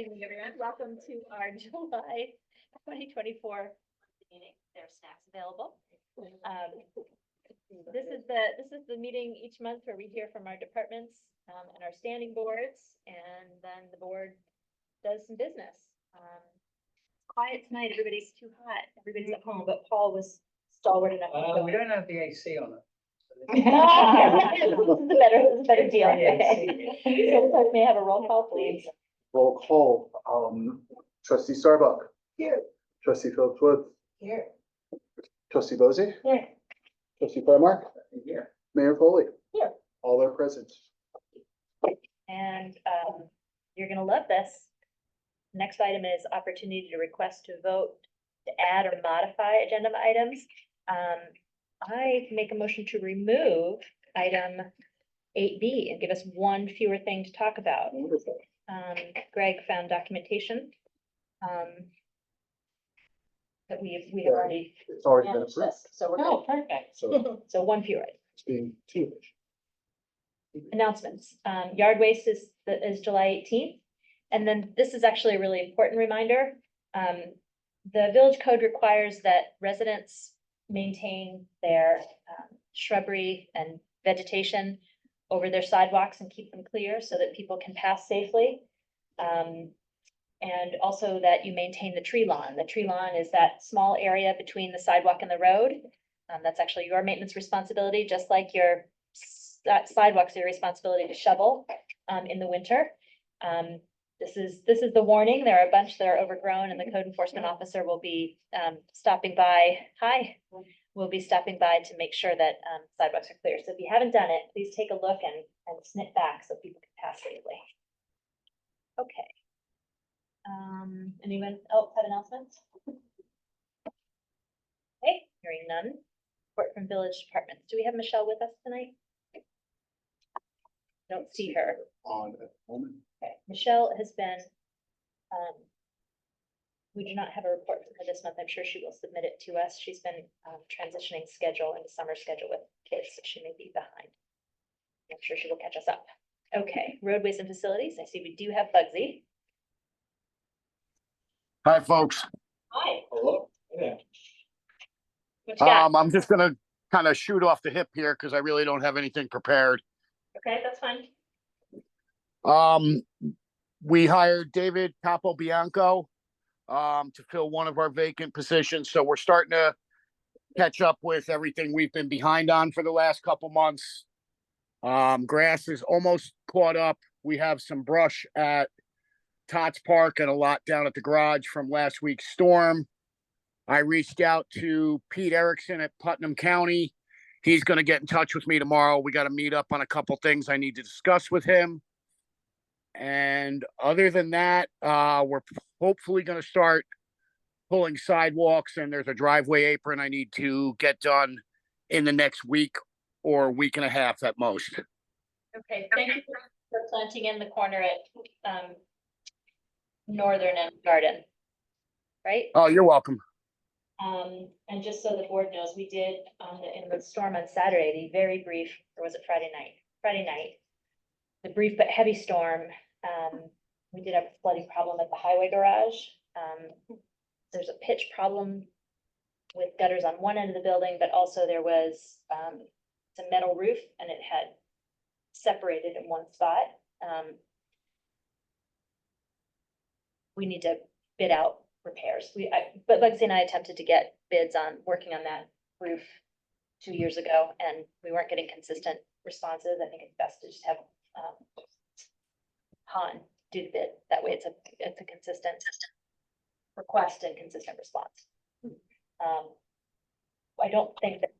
Evening, everyone. Welcome to our July 2024 meeting. There are snacks available. This is the meeting each month where we hear from our departments and our standing boards, and then the board does some business. Quiet tonight. Everybody's too hot. Everybody's at home, but Paul was stalwart enough. We don't have the AC on it. It's a better deal. So the clerk may have a roll call, please. Roll call, trustee Starbuck. Here. Trustee Phillips Woods. Here. Trustee Bosey. Here. Trustee Firemark. Here. Mayor Foley. Here. All are present. And you're gonna love this. Next item is opportunity to request to vote to add or modify agenda items. I make a motion to remove item 8B and give us one fewer thing to talk about. Wonderful. Greg found documentation that we have already It's already been managed approved, this, so we're good. Perfect. so So one fewer item. it's being two. Announcements. Yard waste is July 18th. And then this is actually a really important reminder. The village code requires that residents maintain their shrubbery and vegetation over their sidewalks and keep them clear so that people can pass safely. And also that you maintain the tree lawn. The tree lawn is that small area between the sidewalk and the road. That's actually your maintenance responsibility, just like your sidewalks are your responsibility to shovel in the winter. This is the warning. There are a bunch that are overgrown, and the code enforcement officer will be stopping by. We'll be stopping by to make sure that sidewalks are clear. So if you haven't done it, please take a look and snip back so people can pass safely. Okay. Anyone else have announcements? Okay, hearing none. Report from village departments. Do we have Michelle with us tonight? Don't see her. On at the moment. Okay, Michelle has been, we do not have a report from her this month. I'm sure she will submit it to us. She's been transitioning schedule into summer schedule with kids, so she may be behind. I'm sure she will catch us up. Okay, roadways and facilities. I see we do have Bugsy. Hi, folks. Hi. Hello. Yeah. What you got? I'm just gonna kind of shoot off the hip here because I really don't have anything prepared. Okay, that's fine. We hired David Capobianco to fill one of our vacant positions, so we're starting to catch up with everything we've been behind on for the last couple months. Grass is almost caught up. We have some brush at Tots Park and a lot down at the garage from last week's storm. I reached out to Pete Erickson at Putnam County. He's going to get in touch with me tomorrow. We got to meet up on a couple things I need to discuss with him. And other than that, we're hopefully going to start pulling sidewalks, and there's a driveway apron I need to get done in the next week or week and a half at most. Okay, thank you for planting in the corner at Northern and Garden. Right? Oh, you're welcome. And just so the board knows, we did in the storm on Saturday, the very brief, or was it Friday night? Friday night, the brief but heavy storm. We did have a flooding problem at the highway garage. There's a pitch problem with gutters on one end of the building, but also there was it's a metal roof and it had separated in one spot. We need to bid out repairs. But Bugsy and I attempted to get bids on working on that roof 2 years ago, and we weren't getting consistent responses. I think it's best to just have Han do the bid. That way it's a consistent request and consistent response. I don't think that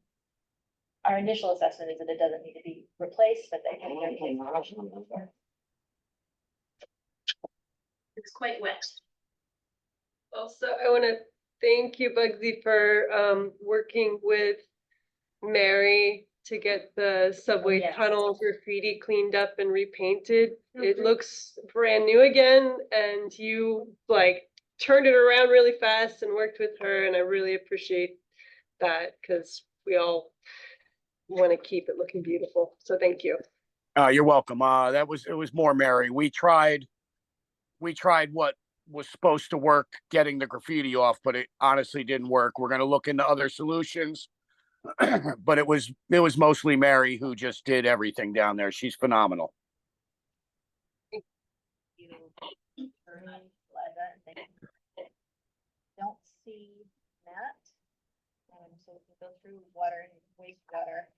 our initial assessment is that it doesn't need to be replaced, but they can. It's quite wet. Also, I want to thank you, Bugsy, for working with Mary to get the subway Yes. tunnel graffiti cleaned up and repainted. It Mhm. looks brand new again, and you turned it around really fast and worked with her, and I really appreciate that because we all want to keep it looking beautiful. So thank you. You're welcome. It was more Mary. We tried we tried what was supposed to work, getting the graffiti off, but it honestly didn't work. We're gonna look into other solutions. But it was mostly Mary who just did everything down there. She's phenomenal. You, Ernie, Liza, and thank you. Don't see Matt. So we can go through water and wastewater.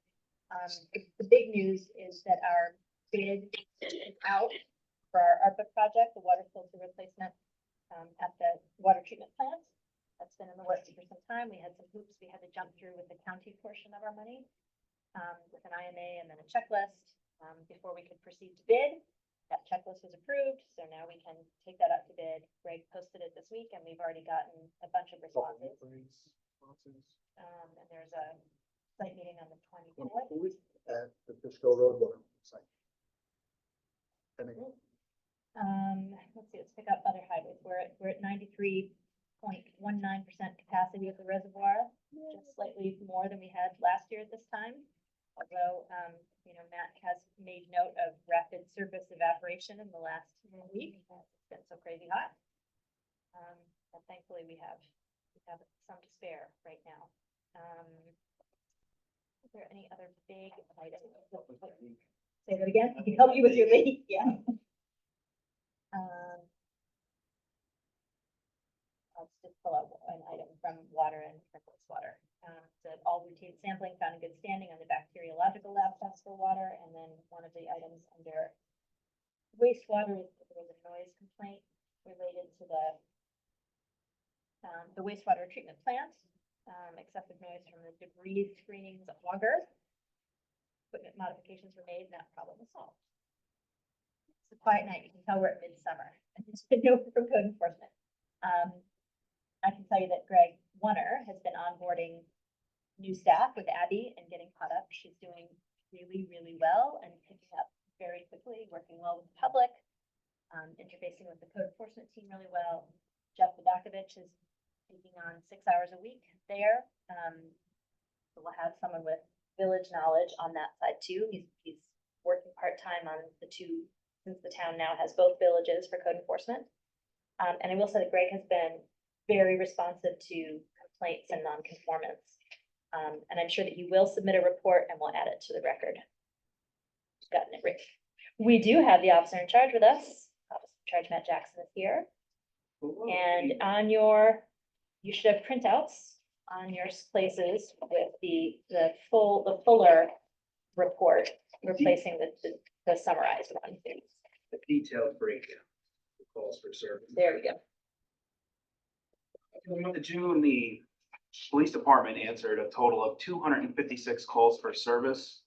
The big news is that our bid is out for our ARPA project, the water filter replacement at the water treatment plant. That's been in the works for some time. We had some hoops we had to jump through with the county portion of our money, with an IMA and then a checklist, before we could proceed to bid. That checklist was approved, so now we can take that out to bid. Greg posted it this week and we've already gotten a bunch of responses. And there's a site meeting on the 24th. At the Fishkill Road water site. And again, Let's see, let's pick up other highways. We're at 93.19% capacity of the reservoir, just slightly more than we had last year at this time. Although, Matt has made note of rapid surface evaporation in the last week. It's been so crazy hot. But thankfully we have some to spare right now. Is there any other big items? Say that again. I can help you with your leak. Yeah. Let's just pull out an item from water and wastewater. That all routine sampling found in good standing on the bacteriological lab test for water, and then one of the items under wastewater is that there was a noise complaint related to the wastewater treatment plant. Excessive noise from the debris screening's auger. Equipment modifications were made, and that problem was solved. It's a quiet night. You can tell we're at midsummer. And there's been no from code enforcement. I can tell you that Greg Wunner has been onboarding new staff with Abby and getting caught up. She's doing really, really well and picking up very quickly, working well with the public, interfacing with the code enforcement team really well. Jeff Vodakovich is taking on 6 hours a week there. So we'll have someone with village knowledge on that side too. He's working part-time on the two, since the town now has both villages for code enforcement. And I will say that Greg has been very responsive to complaints and non-conformance. And I'm sure that you will submit a report and we'll add it to the record. Gotten it, Rick. We do have the officer in charge with us. Officer in charge Matt Jackson is here. And on you should have printouts on your places with the fuller report, replacing the summarized one. The detailed breakdown of calls for service. There we go. In the month of June, the police department answered a total of 256 calls for service.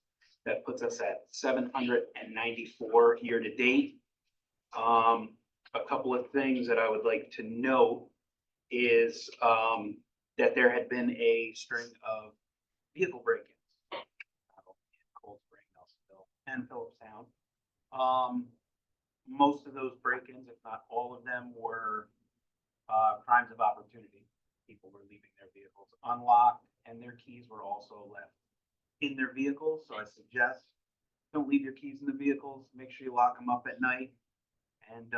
That puts us at 794 year to date. A couple of things that I would like to note is that there had been a string of vehicle break-ins in Cold Spring, Nelsonville, and Phillipstown. Most of those break-ins, if not all of them, were crimes of opportunity. People were leaving their vehicles unlocked and their keys were also left in their vehicles. So I suggest don't leave your keys in the vehicles. Make sure you lock them up at night and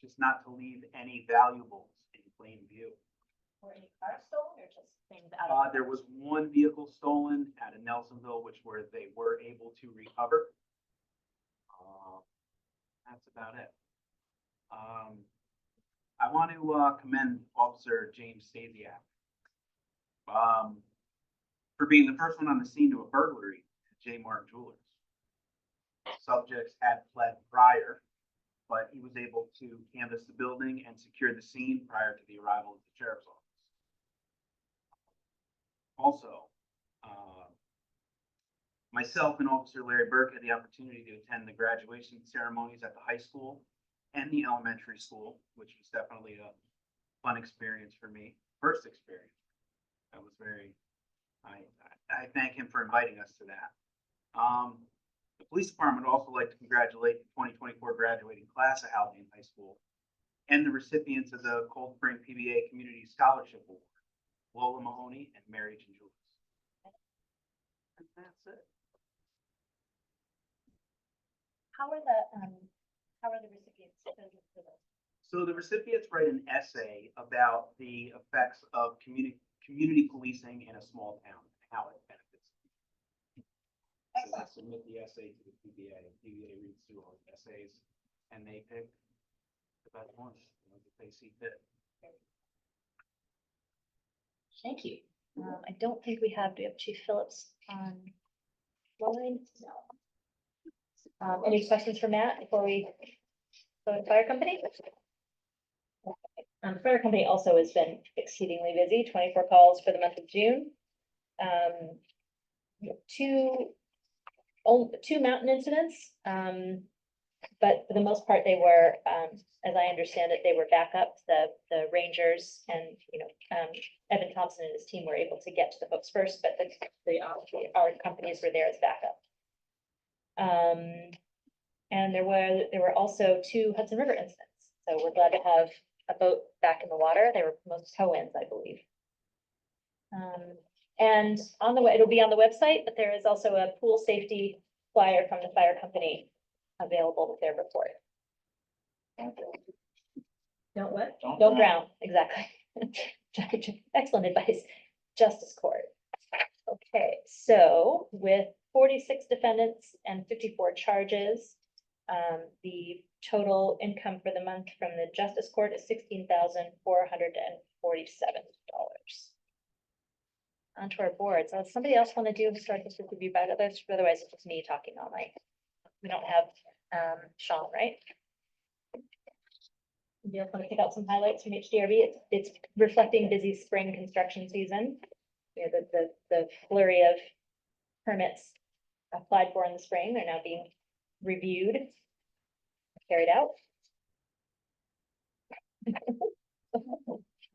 just not to leave any valuables in plain view. Were any cars stolen or just things out of? There was one vehicle stolen at a Nelsonville, where they were able to recover. That's about it. I want to commend Officer James Stasiak for being the first one on the scene to a burglary at J. Mark Jewelers. Subjects had fled prior, but he was able to canvass the building and secure the scene prior to the arrival of the sheriff's office. Also, myself and Officer Larry Burke had the opportunity to attend the graduation ceremonies at the high school and the elementary school, which was definitely a fun experience for me. First experience. That was I thank him for inviting us to that. The police department would also like to congratulate the 2024 graduating class of Haldane High School and the recipients of the Cold Spring PBA Community Scholarship Award, Lola Mahoney and Mary Jules. And that's it. How are the recipients chosen for this? So the recipients write an essay about the effects of community policing in a small town, and how it benefits. So they submit the essay to the PBA reads through all the essays, and they pick the best ones, that they see fit. Thank you. I don't think we have, do we have Chief Phillips on line? No. Any questions for Matt before we go to fire company? The fire company also has been exceedingly busy, 24 calls for the month of June. Two mountain incidents, but for the most part, they were, as I understand it, they were backups. The rangers and, Evan Thompson and his team were able to get to the folks first, but our companies were there as backup. And there were also 2 Hudson River incidents, so we're glad to have a boat back in the water. They were most tow-ins, I believe. And on the way, it'll be on the website, but there is also a pool safety flyer from the fire company available with their report. Don't what? Don't drown, exactly. Excellent advice. Justice Court. Okay, so with 46 defendants and 54 charges, the total income for the month from the Justice Court is $16,447. Onto our board. So does somebody else want to do historic district review about others? Otherwise, it's just me talking all night. We don't have Sean, right? You just want to pick out some highlights from HDRB. It's reflecting busy spring construction season. The flurry of permits applied for in the spring are now being reviewed, carried out.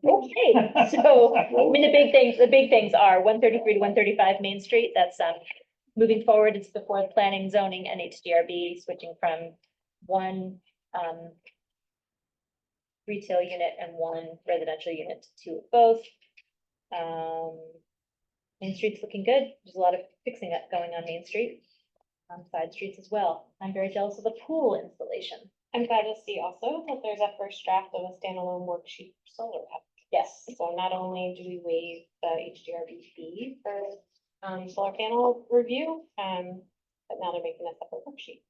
Okay, so, I mean, the big things are 133 to 135 Main Street. That's moving forward. It's before the planning, zoning, and HDRB, switching from 1 retail unit and 1 residential unit to 2 of both. Main Street's looking good. There's a lot of fixing up going on Main Street, side streets as well. I'm very jealous of the pool installation. I'm glad to see also that there's a first draft of a standalone worksheet for solar. Yes, So not only do we waive the HDRB fee for solar panel review, but now they're making a separate worksheet.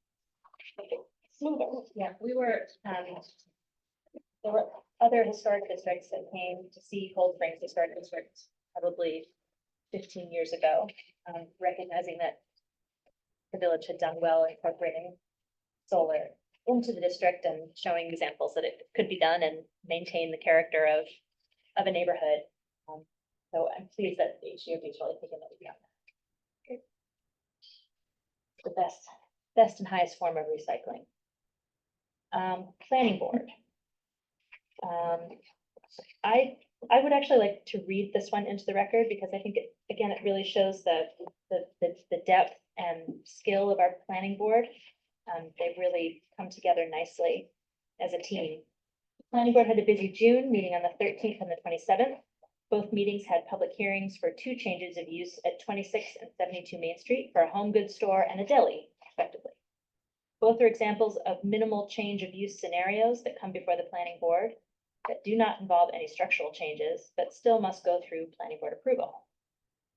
Make it smoother. yeah, there were other historic districts that came to see Cold Springs Historic District probably 15 years ago, recognizing that the village had done well incorporating solar into the district and showing examples that it could be done and maintain the character of a neighborhood. So I'm pleased that the HDRB is really taking that beyond that. The best and highest form of recycling. Planning board. I would actually like to read this one into the record because I think it really shows the depth and skill of our planning board. They've really come together nicely as a team. The planning board had a busy June, meeting on the 13th and the 27th. Both meetings had public hearings for 2 changes of use at 26 and 72 Main Street for a home goods store and a deli, respectively. Both are examples of minimal change of use scenarios that come before the planning board that do not involve any structural changes, but still must go through planning board approval.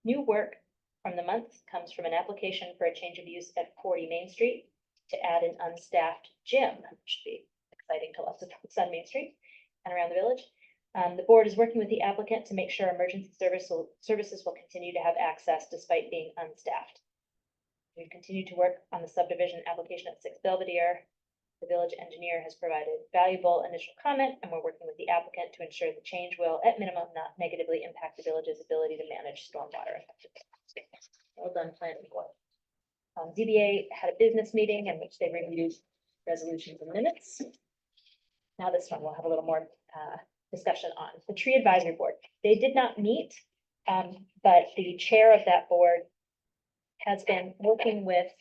New work from the month comes from an application for a change of use at 40 Main Street to add an unstaffed gym, which should be exciting to lots of folks on Main Street and around the village. The board is working with the applicant to make sure emergency services will continue to have access despite being unstaffed. We've continued to work on the subdivision application at 6 Belvedere. The village engineer has provided valuable initial comment, and we're working with the applicant to ensure the change will, at minimum, not negatively impact the village's ability to manage stormwater effectively. Well done, planning board. ZBA had a business meeting in which they reviewed resolutions and minutes. Now this one we'll have a little more discussion on. The tree advisory board. They did not meet, but the chair of that board has been working with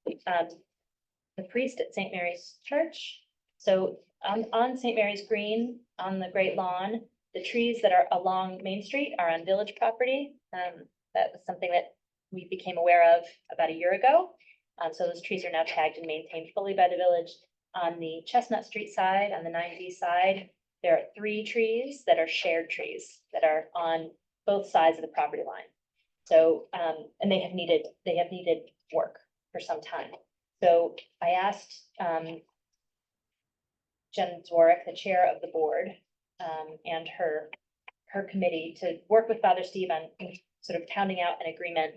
the priest at St. Mary's Church. So on St. Mary's Green, on the Great Lawn, the trees that are along Main Street are on village property. That was something that we became aware of about a year ago. So those trees are now tagged and maintained fully by the village. on the Chestnut Street side, on the 9D side, there are 3 trees that are shared trees that are on both sides of the property line. So, and they have needed work for some time. So I asked, Jen Zwarek, the chair of the board, and her committee to work with Father Steve on sort of pounding out an agreement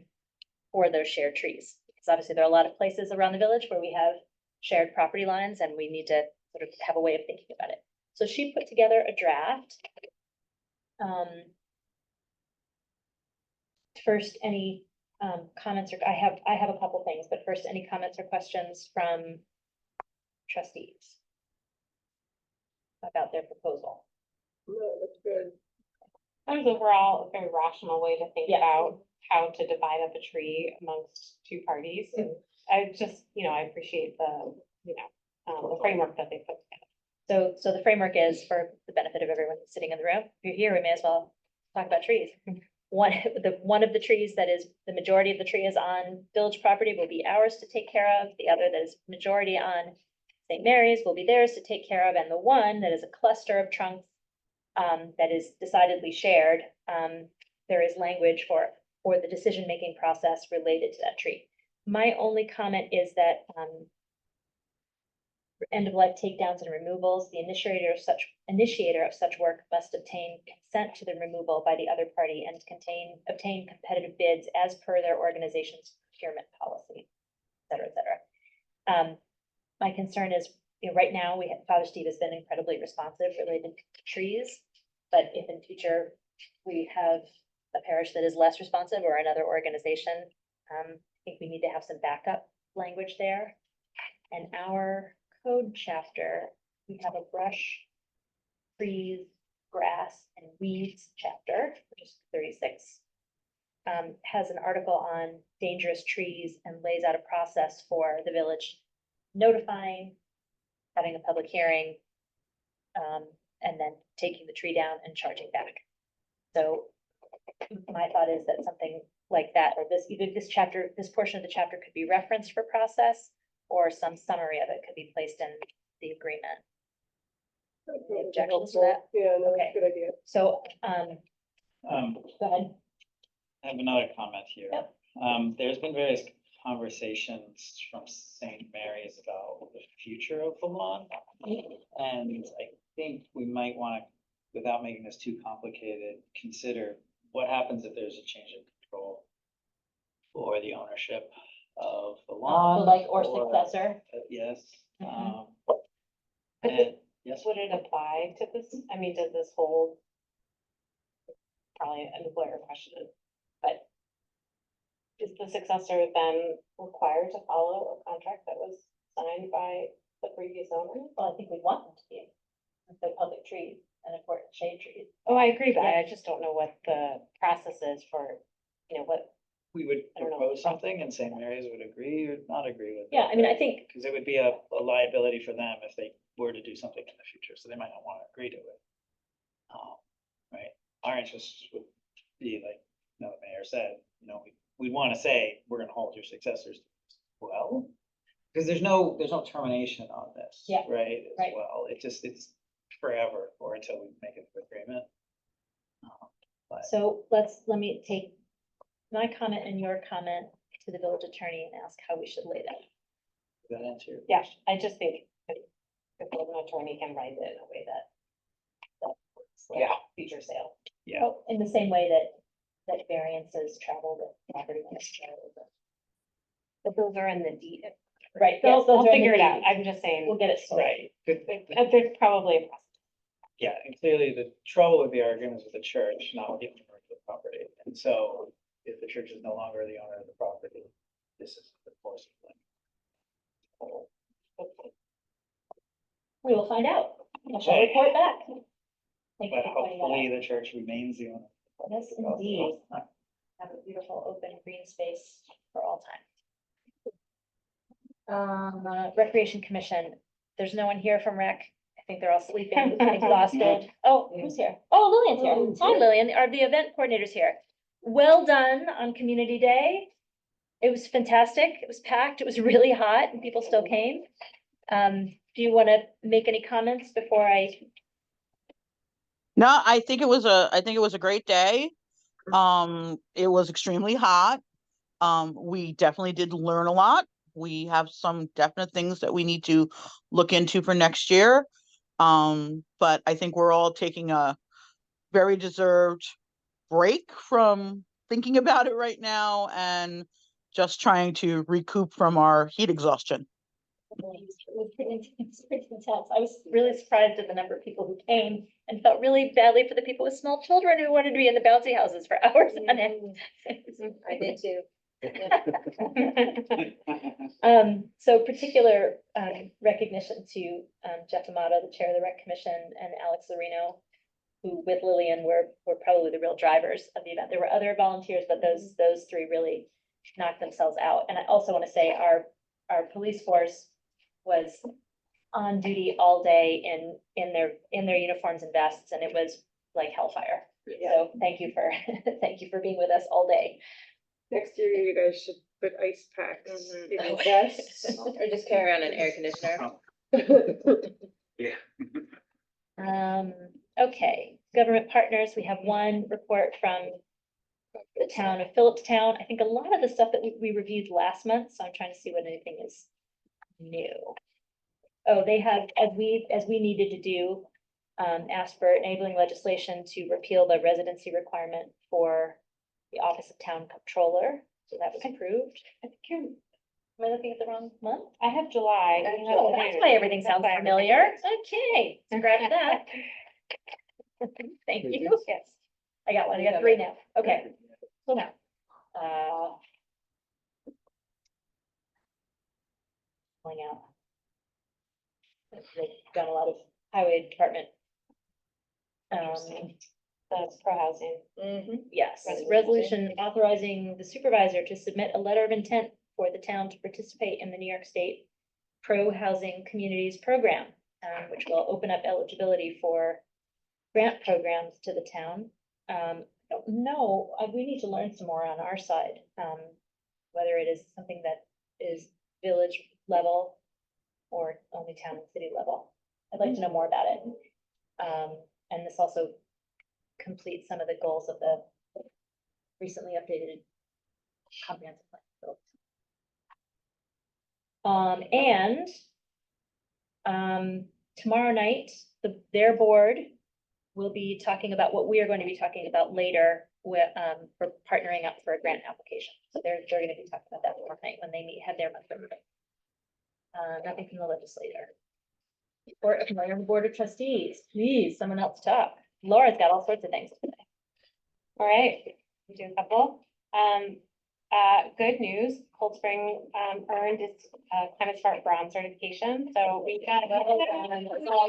for those shared trees. Because obviously there are a lot of places around the village where we have shared property lines and we need to sort of have a way of thinking about it. So she put together a draft. First, any comments, or I have a couple things, but first, any comments or questions from trustees about their proposal? No, that's good. I think overall, a very rational way to think Yeah. about how to divide up a tree amongst 2 parties. And I just, I appreciate the, the framework that they put together. So the framework is, for the benefit of everyone sitting in the room, if you're here, we may as well talk about trees. One of the trees that is, the majority of the tree is on village property will be ours to take care of. The other that is majority on St. Mary's will be theirs to take care of. And the one that is a cluster of trunks that is decidedly shared, there is language for the decision-making process related to that tree. My only comment is that for end-of-life takedowns and removals, the initiator of such work must obtain consent to the removal by the other party and obtain competitive bids as per their organization's procurement policy, et cetera, et cetera. My concern is, right now, Father Steve has been incredibly responsive related to trees, but if in future we have a parish that is less responsive or another organization, I think we need to have some backup language there. And our code chapter, we have a brush, trees, grass, and weeds chapter, which is 36. Has an article on dangerous trees and lays out a process for the village notifying, having a public hearing, and then taking the tree down and charging back. So my thought is that something like that, or either this portion of the chapter could be referenced for process, or some summary of it could be placed in the agreement. Any objections to that? Yeah, no, Okay. that's a good idea. So, go ahead. I have another comment here. Yep. There's been various conversations from St. Mary's about the future of the lawn. And I think we might want to, without making this too complicated, consider what happens if there's a change of control for the ownership of the lawn. Or successor. Yes. Mhm. But And, yes. Would it apply to this? I mean, does this hold? Probably an employer question, but is the successor then required to follow a contract that was signed by the previous owner? Well, I think we want them to be. The public trees and important shade trees. Oh, I agree, but Yeah. I just don't know what the process is for, what, We would I don't know. propose something and St. Mary's would agree or not agree with it. Yeah, I mean, I think, Because it would be a liability for them if they were to do something in the future, so they might not want to agree to it. Right, our interest would be like, the mayor said, we want to say, we're gonna hold your successors well. Because there's no termination on this. Yeah, Right, as right. well, it's forever or until we make an agreement. But so let me take my comment and your comment to the village attorney and ask how we should lay that. does that answer your yeah, question? I just think if an attorney can write it in a way that works, like Yeah. future sale. Yeah. Well, in the same way that variances travel with property lines. But those are in the deed. Right, They'll, yes, those they'll are in the figure it out. deed. I'm just saying. We'll get it sorted. Right. There's probably a process. Yeah, and clearly the trouble with the argument is with the church, not with the owner of the property. And so if the church is no longer the owner of the property, this is the force of We will find out. I shall Okay. report back. Thank you But for pointing that out. hopefully the church remains the owner. Yes, indeed. Have a beautiful open green space for all time. Recreation Commission, there's no one here from rec. I think they're all sleeping, exhausted. Oh, who's here? Oh, Lillian's here. Lillian's Hi, here. Lillian. Are the event coordinators here? Well done on Community Day. It was fantastic. It was packed. It was really hot and people still came. do you want to make any comments before I? No, I think it was a great day. It was extremely hot. We definitely did learn a lot. We have some definite things that we need to look into for next year. But I think we're all taking a very deserved break from thinking about it right now and just trying to recoup from our heat exhaustion. It was pretty intense. I was really surprised at the number of people who came and felt really badly for the people with small children who wanted to be in the bouncy houses for hours on end. I did too. So particular, recognition to, Jeff Amato, the chair of the rec commission, and Alex Lorino, who with Lillian were probably the real drivers of the event. There were other volunteers, but those three really knocked themselves out. And I also want to say our police force was on duty all day in their uniforms and vests, and it was like hellfire. So thank you for, thank you for being with us all day. Next year, you guys should put ice packs Mhm. in your Oh. vests. Or just carry around an air conditioner. Yeah. Okay, government partners, we have one report from the town of Phillipstown. I think a lot of the stuff that we reviewed last month, so I'm trying to see what anything is new. Oh, they have, as we needed to do, asked for enabling legislation to repeal the residency requirement for the Office of Town Controller, so that was approved. I think am I looking at the wrong month? I have July. Oh, that's why everything sounds familiar. Okay, scratch that. Thank you. Yes. I got one. I got three now. Okay. So now, pulling out. They've done a lot of highway department. That's pro housing. Yes, resolution authorizing the supervisor to submit a letter of intent for the town to participate in the New York State Pro Housing Communities Program, which will open up eligibility for grant programs to the town. I don't know, we need to learn some more on our side, whether it is something that is village level or only town and city level. I'd like to know more about it. And this also completes some of the goals of the recently updated comprehensive plan. Tomorrow night, their board will be talking about what we are going to be talking about later with, for partnering up for a grant application. So they're gonna be talking about that tomorrow night when they have their monthly meeting. Nothing from the legislator. Or the board of trustees, please, someone else talk. Laura's got all sorts of things to say. All right, we do a couple. Good news, Cold Spring, earned its, climate smart bronze certification, so we got.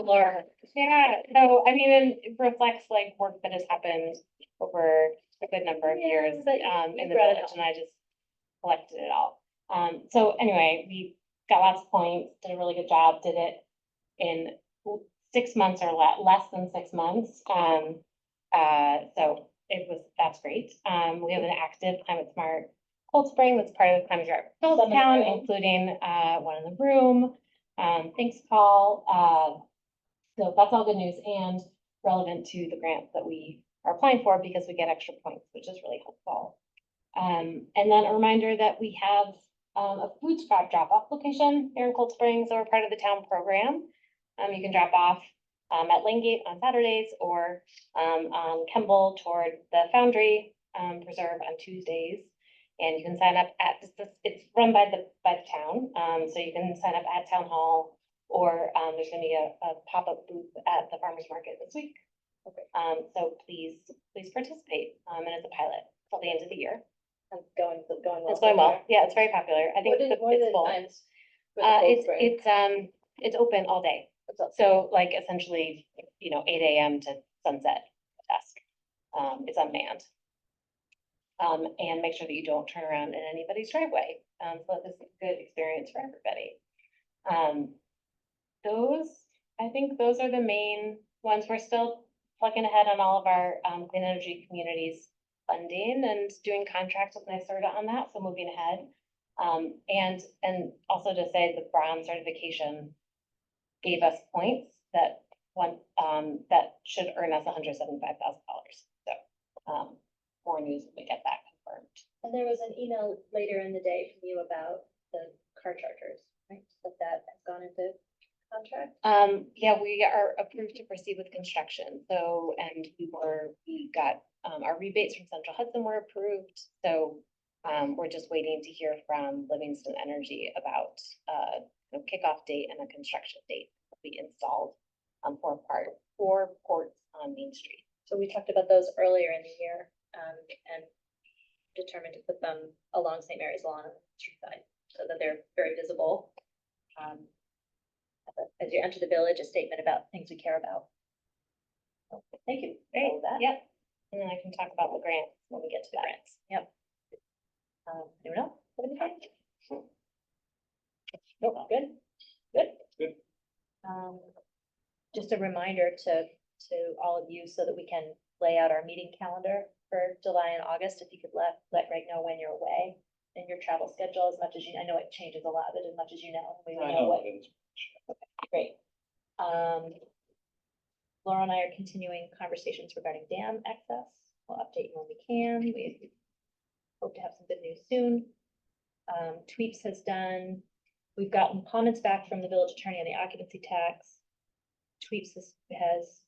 Laura. Yeah, so I mean, it reflects like work that has happened over a good number of years, in the brought it village, up. and I just collected it all. So anyway, we got lots of points, did a really good job, did it in 6 months or less than 6 months. So that's great. We have an active climate smart Cold Spring that's part of the climate smart town, including, one in the room. Thanks, Paul. So that's all good news and relevant to the grants that we are applying for because we get extra points, which is really helpful. And then a reminder that we have a food scrap drop-off location here in Cold Springs, or part of the town program. You can drop off at Langate on Saturdays, or on Kemble toward the Foundry Preserve on Tuesdays. And you can sign up at, it's run by the town, so you can sign up at Town Hall, or there's gonna be a pop-up booth at the farmer's market this week. Okay. So please participate, and it's a pilot till the end of the year. It's going well. It's going well. Yeah, it's very popular. I think it's full. It's open all day. So like essentially, 8 AM to sunset dusk. It's unmanned. And make sure that you don't turn around in anybody's driveway. So this is a good experience for everybody. I think those are the main ones. We're still plugging ahead on all of our clean energy communities funding and doing contracts with NYSERDA on that, so moving ahead. And also to say the bronze certification gave us points that that should earn us $175,000. So, more news when we get that confirmed. And there was an email later in the day from you about the car chargers, right? That has gone into contract. Yeah, we are approved to proceed with construction, so, and we got, our rebates from Central Hudson were approved, so. We're just waiting to hear from Livingston Energy about, the kickoff date and a construction date to be installed, for ports on Main Street. So we talked about those earlier in the year, and determined to put them along St. Mary's Lawn on the street side, so that they're very visible. As you enter the village, a statement about things we care about. So, thank you. for all of that. Yep, and then I can talk about the grants when we get to the grants. Yep. Anyone else? Have anything? Nope, good, good. Good. Just a reminder to all of you so that we can lay out our meeting calendar for July and August, if you could let Greg know when you're away and your travel schedule as much as I know it changes a lot, but as much as you know, we I know know what. it is. Great. Laura and I are continuing conversations regarding dam access. We'll update you when we can. We hope to have some good news soon. Tweeps has done, we've gotten comments back from the village attorney on the occupancy tax. Tweeps has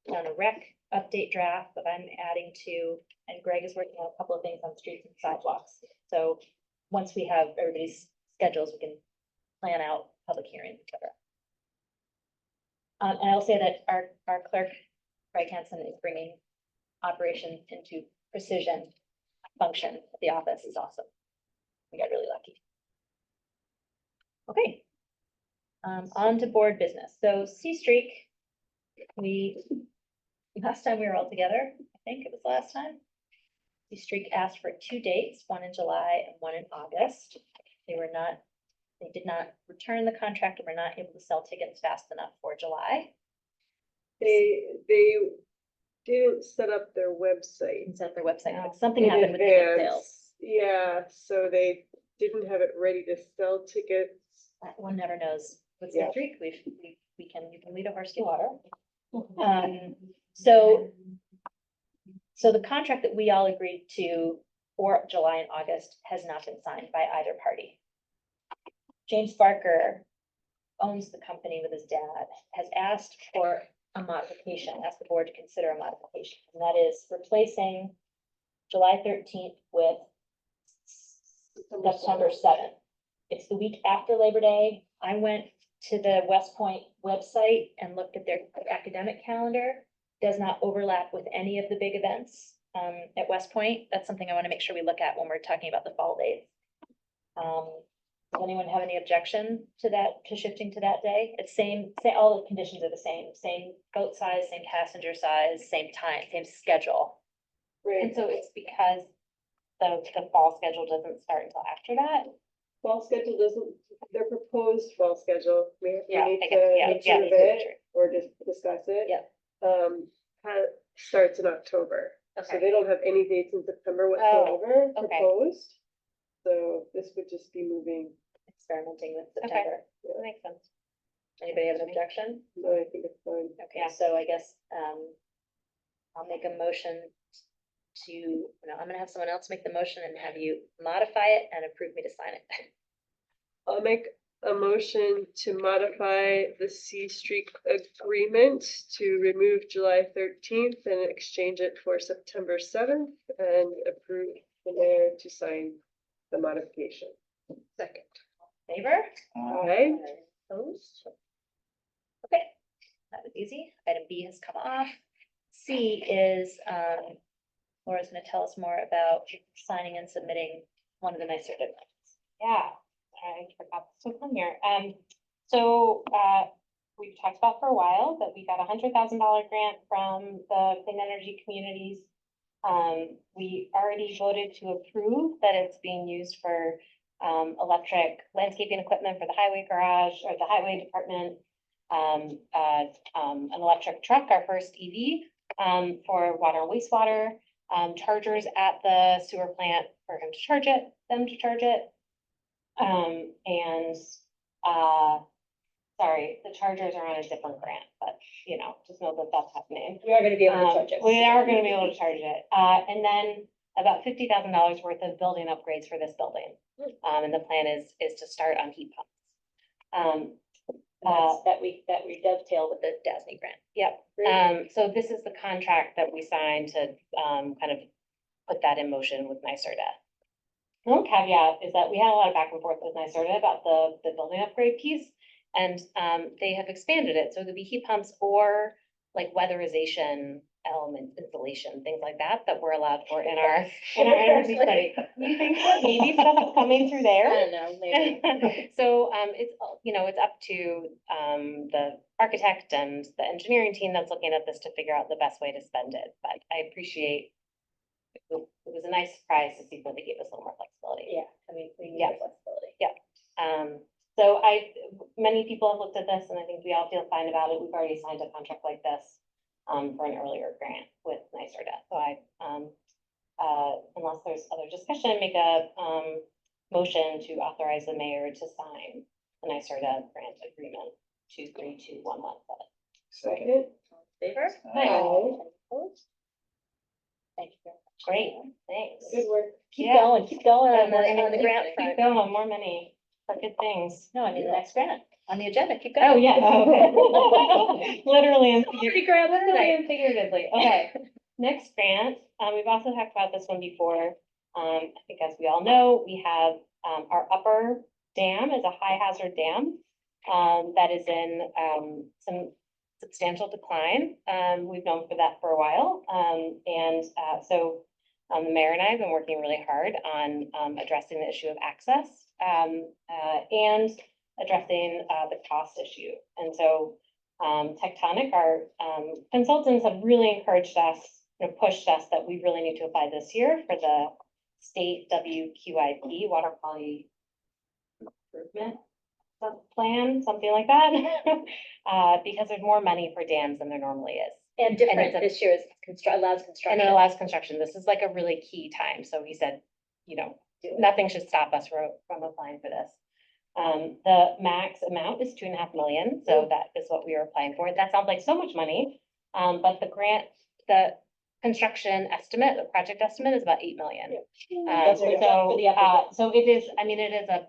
done a rec update draft that I'm adding to, and Greg is working on a couple of things on streets and sidewalks. So once we have everybody's schedules, we can plan out public hearings, et cetera. And I'll say that our clerk, Craig Hansen, is bringing operations into precision function at the office is awesome. We got really lucky. Okay. On to board business. So C Streak, last time we were all together, I think it was last time. C Streak asked for 2 dates, one in July and one in August. They did not return the contract and were not able to sell tickets fast enough for July. They didn't set up their website. And set up their website, but something in happened with ticket advance. sales. Yeah, so they didn't have it ready to sell tickets. One never knows. With Yeah. C Streak, you can lead a horse to water. So the contract that we all agreed to for July and August has not been signed by either party. James Barker owns the company with his dad, has asked for a modification, asked the board to consider a modification, and that is replacing July 13th with September 7th. It's the week after Labor Day. I went to the West Point website and looked at their academic calendar. Does not overlap with any of the big events at West Point. That's something I want to make sure we look at when we're talking about the fall dates. Does anyone have any objection to that, to shifting to that day? It's all the conditions are the same boat size, same passenger size, same time, same schedule. And so it's because the fall schedule doesn't start until after that? Fall schedule doesn't, their proposed fall schedule, we Yeah, need I to guess, yeah, approve yeah, it true. or just discuss it. Yep. Starts in October. So Okay. they don't have any dates in September whatsoever okay. proposed. So this would just be moving, Experimenting with Okay. September. That makes sense. Anybody have an objection? no, I think it's fine. Okay, so I guess, I'll make a motion I'm gonna have someone else make the motion and have you modify it and approve me to sign it. I'll make a motion to modify the C Streak agreement to remove July 13th and exchange it for September 7th and approve the mayor to sign the modification. Second. Favor? Aye. Opposed? Okay, that was easy. Item B has come off. C is, Laura's gonna tell us more about signing and submitting one of the nicer documents. Yeah, I forgot this was on here. We've talked about for a while that we got $100,000 grant from the Clean Energy Communities. We already voted to approve that it's being used for electric landscaping equipment for the highway garage or the highway department. An electric truck, our first EV, for water and wastewater. Chargers at the sewer plant for them to charge it. sorry, the chargers are on a different grant, but, you know, just know that that's happening. We are gonna be able to charge it. We are gonna be able to charge it. And then about $50,000 worth of building upgrades for this building. And the plan is to start on heat pumps. That we dovetail with the DASNY grant. Yep. So this is the contract that we signed to, kind of put that in motion with NYSERDA. One caveat is that we had a lot of back and forth with NYSERDA about the building upgrade piece. And, they have expanded it, so it could be heat pumps or like weatherization elements, insulation, things like that, that we're allowed for in our energy study. You think that maybe stuff is coming through I there? don't know, maybe. So, it's, you know, it's up to, the architect and the engineering team that's looking at this to figure out the best way to spend it, but I appreciate. It was a nice surprise to see that they gave us a little more flexibility. Yeah, I mean, we need Yeah. flexibility. So many people have looked at this and I think we all feel fine about it. We've already signed a contract like this, for an earlier grant with NYSERDA. So unless there's other discussion, make a, motion to authorize the mayor to sign the NYSERDA grant agreement 232117. Second. Favor? Aye. Opposed? Thank you very much. Great, thanks. Good work. Keep Yeah. going And we're gonna on the grant keep front. going, more money for good things. No, I mean, the next grant on the agenda, keep going. Oh, yeah, okay. Literally and Pretty grant literally tonight. and figuratively, okay. Next grant, we've also talked about this one before. I think as we all know, we have, our upper dam is a high hazard dam. That is in, some substantial decline. We've known for that for a while. So the mayor and I have been working really hard on, addressing the issue of access, and addressing, the cost issue. And so, Tectonic, our, consultants have really encouraged us, pushed us that we really need to apply this year for the state WQIP, water quality improvement plan, something like that. Because there's more money for dams than there normally is. And different it's a- this year is allows And construction. it allows construction. This is like a really key time. So he said, you know, nothing should stop us from applying for this. The max amount is 2.5 million. So that is what we are applying for. That sounds like so much money. But the construction estimate, the project estimate is about 8 million. That's what it is for the upper So it is, I mean, it is a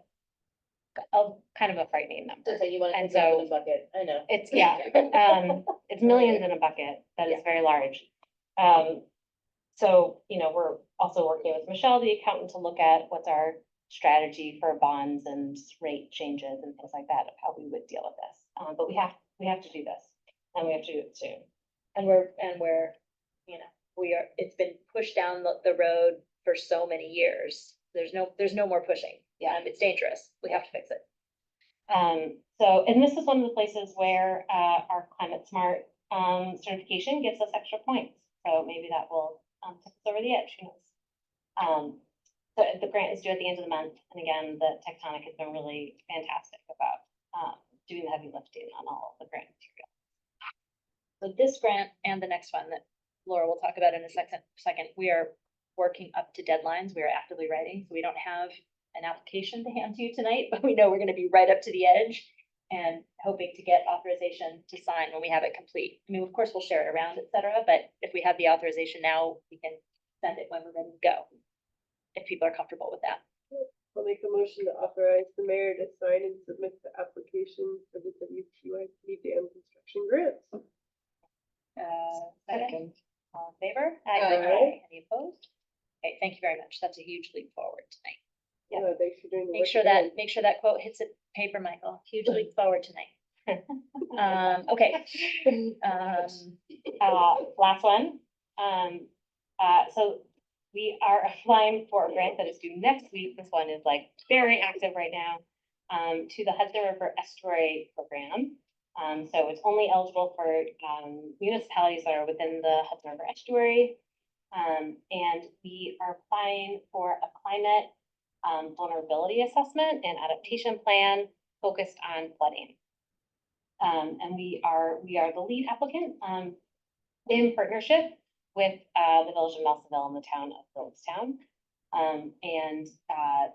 kind of a frightening number. So you want And to drop in so- a bucket, I know. It's, yeah, it's millions in a bucket. That is Yeah. very large. So, you know, we're also working with Michelle, the accountant, to look at what's our strategy for bonds and rate changes and things like that, of how we would deal with this. But we have to do this, and we have to do it soon. And we're, you know, it's been pushed down the road for so many years. There's no more pushing. Yeah. It's dangerous. We have to fix it. So, and this is one of the places where, our climate smart, certification gives us extra points. So maybe that will, tip us over the edge, who knows? So the grant is due at the end of the month. And again, the Tectonic has been really fantastic about, doing the heavy lifting on all of the grant material. So this grant and the next one that Laura will talk about in a second, we are working up to deadlines. We are actively writing, so we don't have an application to hand to you tonight, but we know we're gonna be right up to the edge and hoping to get authorization to sign when we have it complete. I mean, of course, we'll share it around, et cetera, but if we have the authorization now, we can send it when we're ready to go. If people are comfortable with that. I'll make a motion to authorize the mayor to sign and submit the application for the WQIP dam construction grants. Second. All in favor? Aye. Any opposed? Okay, thank you very much. That's a huge leap forward tonight. Yeah, thanks for doing the Make work sure again. that quote hits the paper, Michael. Huge leap forward tonight. Okay. Last one. So we are applying for a grant that is due next week. This one is like very active right now, to the Hudson River Estuary Program. So it's only eligible for, municipalities that are within the Hudson River Estuary. And we are applying for a climate, vulnerability assessment and adaptation plan focused on flooding. And we are the lead applicant, in partnership with, the village of Nelsonville and the town of Phillipstown.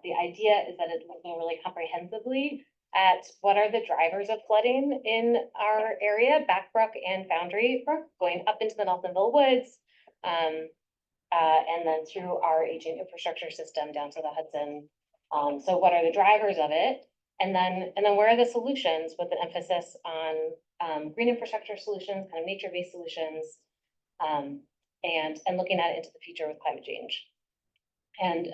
The idea is that it's looking really comprehensively at what are the drivers of flooding in our area, Backbrook and Foundry Brook, going up into the Nelsonville Woods. And then through our aging infrastructure system down to the Hudson. So what are the drivers of it? And then where are the solutions with an emphasis on green infrastructure solutions, kind of nature-based solutions, and looking at it into the future with climate change. And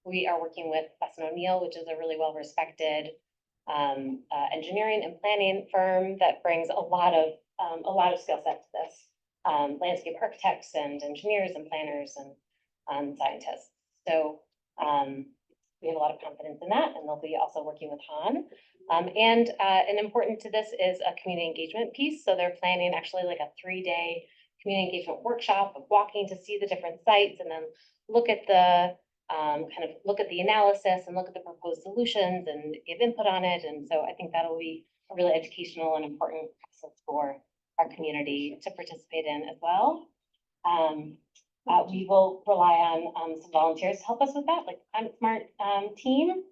we are working with Besson O'Neill, which is a really well-respected engineering and planning firm that brings a lot of skill set to this. Landscape architects and engineers and planners and scientists. So we have a lot of confidence in that, and they'll be also working with Han. And important to this is a community engagement piece. So they're planning actually like a 3-day community engagement workshop of walking to see the different sites and then look at the look at the analysis and look at the proposed solutions and give input on it. And so I think that'll be a really educational and important process for our community to participate in as well. We will rely on some volunteers to help us with that, like Climate Smart team.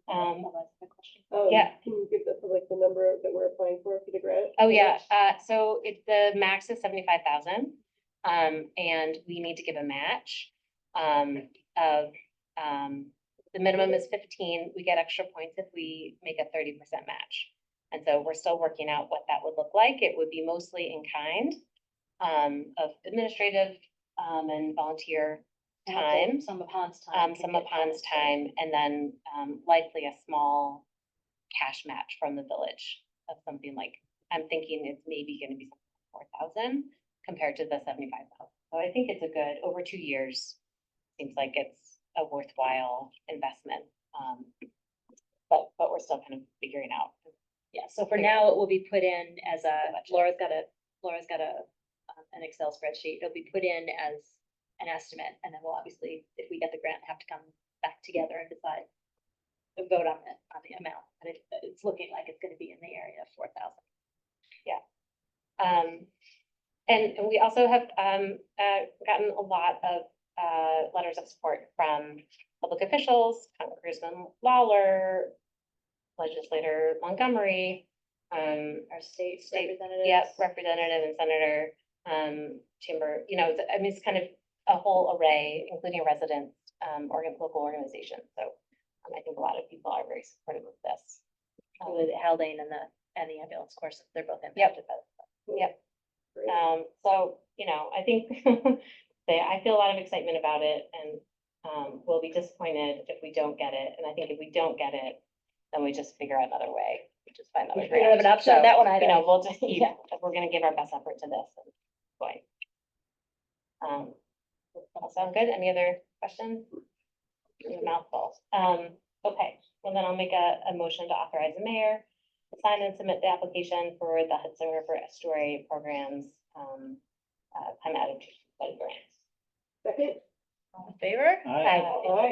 Yeah. Can you give the public the number that we're applying for the grant? Oh, yeah. So the max is 75,000. And we need to give a match of the minimum is 15. We get extra points if we make a 30% match. And so we're still working out what that would look like. It would be mostly in kind of administrative and volunteer time. Some of Han's time. Some of Han's time, and then likely a small cash match from the village of something like, I'm thinking it's maybe gonna be 4,000 compared to the 75,000. So I think it's a good, over 2 years, seems like it's a worthwhile investment. But we're still kind of figuring out. Yeah, so for now, it will be put in as Laura's got an Excel spreadsheet. It'll be put in as an estimate, and then we'll obviously, if we get the grant, have to come back together and decide and vote on the amount. But it's looking like it's gonna be in the area of 4,000. Yeah. And we also have gotten a lot of letters of support from public officials, Congressman Lawler, Legislator Montgomery, our state representatives. Yep, representative and senator, chamber, I mean, it's kind of a whole array, including residents, local organizations. So I think a lot of people are very supportive of this. With Haldane and the ambulance course, they're both impacted by this. Yep. So, I think I feel a lot of excitement about it, and we'll be disappointed if we don't get it. And I think if we don't get it, then we just figure out another way. We just find another We don't have grant. an option on that one either. We'll just keep, Yeah. we're gonna give our best effort to this. And going. That sound good? Any other questions? Your mouthful. Okay, well then I'll make a motion to authorize the mayor to sign and submit the application for the Hudson River Estuary Programs, climate adaptation study grants. Second. All in favor? Aye. Aye.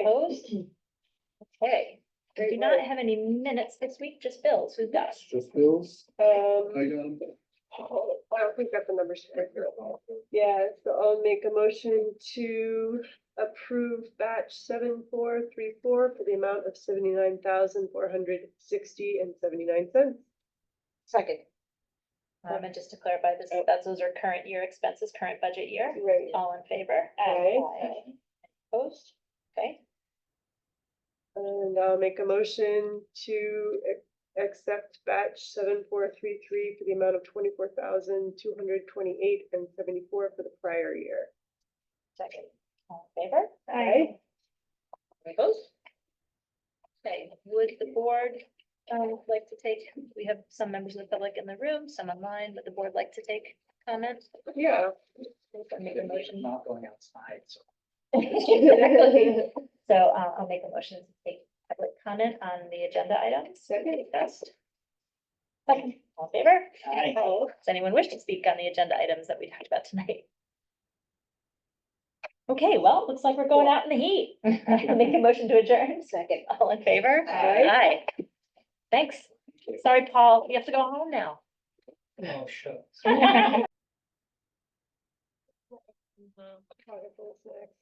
Opposed? Okay, we do not have any minutes this week, just bills. Who's got us? Just bills. I got them. I don't think got the numbers right here. Yeah, so I'll make a motion to approve batch 7434 for the amount of 79,460.79. Second. And just to clarify, those are current year expenses, current budget year. Right. All in favor? Aye. Opposed? Okay, And I'll make a motion to accept batch 7433 for the amount of 24,228.74 for the prior year. second. All in favor? Aye. Opposed? Okay, would the board like to take, we have some members of the public in the room, some online, would the board like to take comments? Yeah. Make a motion. Not going outside, so. So I'll make a motion to take public comment on the agenda items. Second. Discussed. Second, all in favor? Aye. Does anyone wish to speak on the agenda items that we talked about tonight? Okay, well, looks like we're going out in the heat. Make a motion to adjourn. Second. All in favor? Aye. Aye. Thanks. Sorry, Paul, you have to go home now. Oh, shucks. Wonderful snacks.